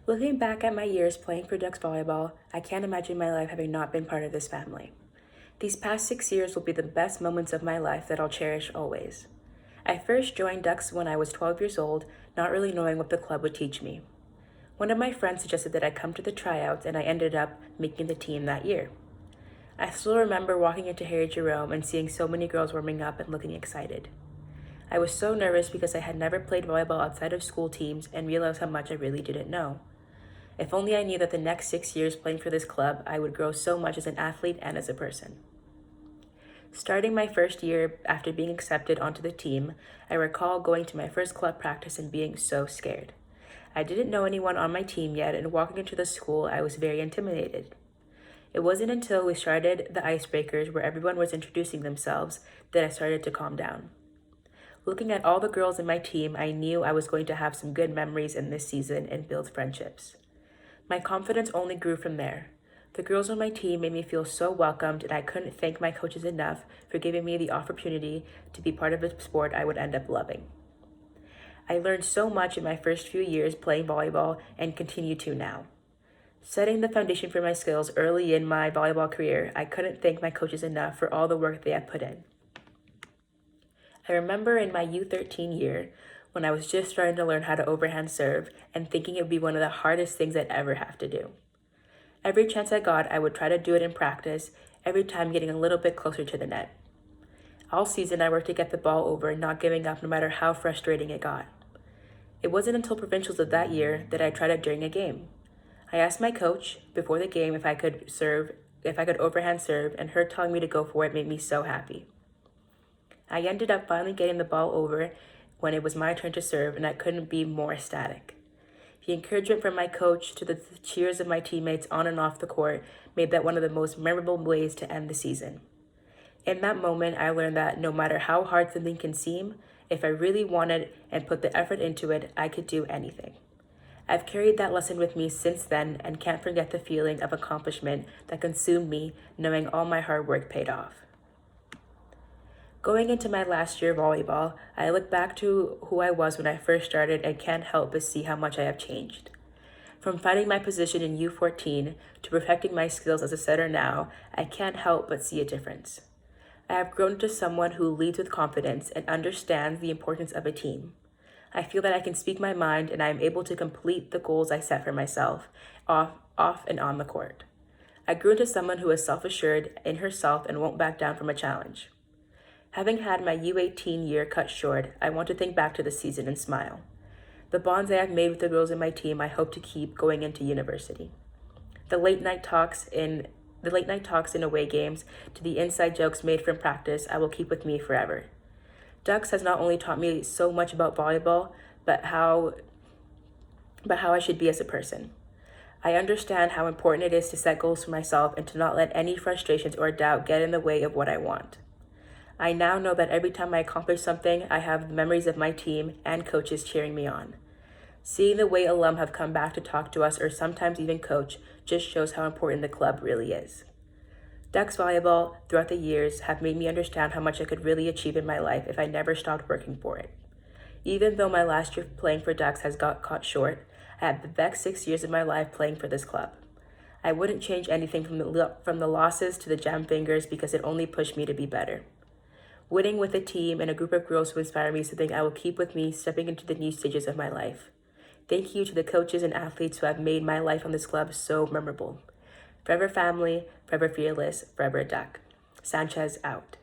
Looking back at my years playing for Ducks volleyball, I can't imagine my life having not been part of this family. These past 6 years will be the best moments of my life that I'll cherish always. I first joined Ducks when I was 12 years old, not really knowing what the club would teach me. One of my friends suggested that I come to the tryouts, and I ended up making the team that year. I still remember walking into Harry Jerome and seeing so many girls warming up and looking excited. I was so nervous because I had never played volleyball outside of school teams and realized how much I really didn't know. If only I knew that the next 6 years playing for this club, I would grow so much as an athlete and as a person. Starting my first year after being accepted onto the team, I recall going to my first club practice and being so scared. I didn't know anyone on my team yet, and walking into the school, I was very intimidated. It wasn't until we started the icebreakers, where everyone was introducing themselves, that I started to calm down. Looking at all the girls in my team, I knew I was going to have some good memories in this season and build friendships. My confidence only grew from there. The girls on my team made me feel so welcomed, and I couldn't thank my coaches enough for giving me the opportunity to be part of a sport I would end up loving. I learned so much in my first few years playing volleyball and continue to now. Setting the foundation for my skills early in my volleyball career, I couldn't thank my coaches enough for all the work they have put in. I remember in my U13 year, when I was just starting to learn how to overhand serve and thinking it would be one of the hardest things I'd ever have to do. Every chance I got, I would try to do it in practice, every time getting a little bit closer to the net. All season, I worked to get the ball over, not giving up no matter how frustrating it got. It wasn't until provincials of that year that I tried it during a game. I asked my coach before the game if I could overhand serve, and her telling me to go for it made me so happy. I ended up finally getting the ball over when it was my turn to serve, and I couldn't be more ecstatic. The encouragement from my coach to the cheers of my teammates on and off the court made that one of the most memorable ways to end the season. In that moment, I learned that no matter how hard something can seem, if I really wanted and put the effort into it, I could do anything. I've carried that lesson with me since then and can't forget the feeling of accomplishment that consumed me, knowing all my hard work paid off. Going into my last year of volleyball, I look back to who I was when I first started and can't help but see how much I have changed. From finding my position in U14 to perfecting my skills as a setter now, I can't help but see a difference. I have grown into someone who leads with confidence and understands the importance of a team. I feel that I can speak my mind, and I am able to complete the goals I set for myself, off and on the court. I grew into someone who is self-assured in herself and won't back down from a challenge. Having had my U18 year cut short, I want to think back to the season and smile. The bonds I have made with the girls in my team, I hope to keep going into university. The late night talks in away games to the inside jokes made from practice, I will keep with me forever. Ducks has not only taught me so much about volleyball, but how I should be as a person. I understand how important it is to set goals for myself and to not let any frustrations or doubt get in the way of what I want. I now know that every time I accomplish something, I have the memories of my team and coaches cheering me on. Seeing the way alum have come back to talk to us or sometimes even coach just shows how important the club really is. Ducks volleyball throughout the years have made me understand how much I could really achieve in my life if I never stopped working for it. Even though my last year playing for Ducks has got caught short, I had the best 6 years of my life playing for this club. I wouldn't change anything from the losses to the jam fingers because it only pushed me to be better. Winning with a team and a group of girls who inspire me is something I will keep with me stepping into the new stages of my life. Thank you to the coaches and athletes who have made my life on this club so memorable. Forever family, forever fearless, forever Duck. Sanchez out.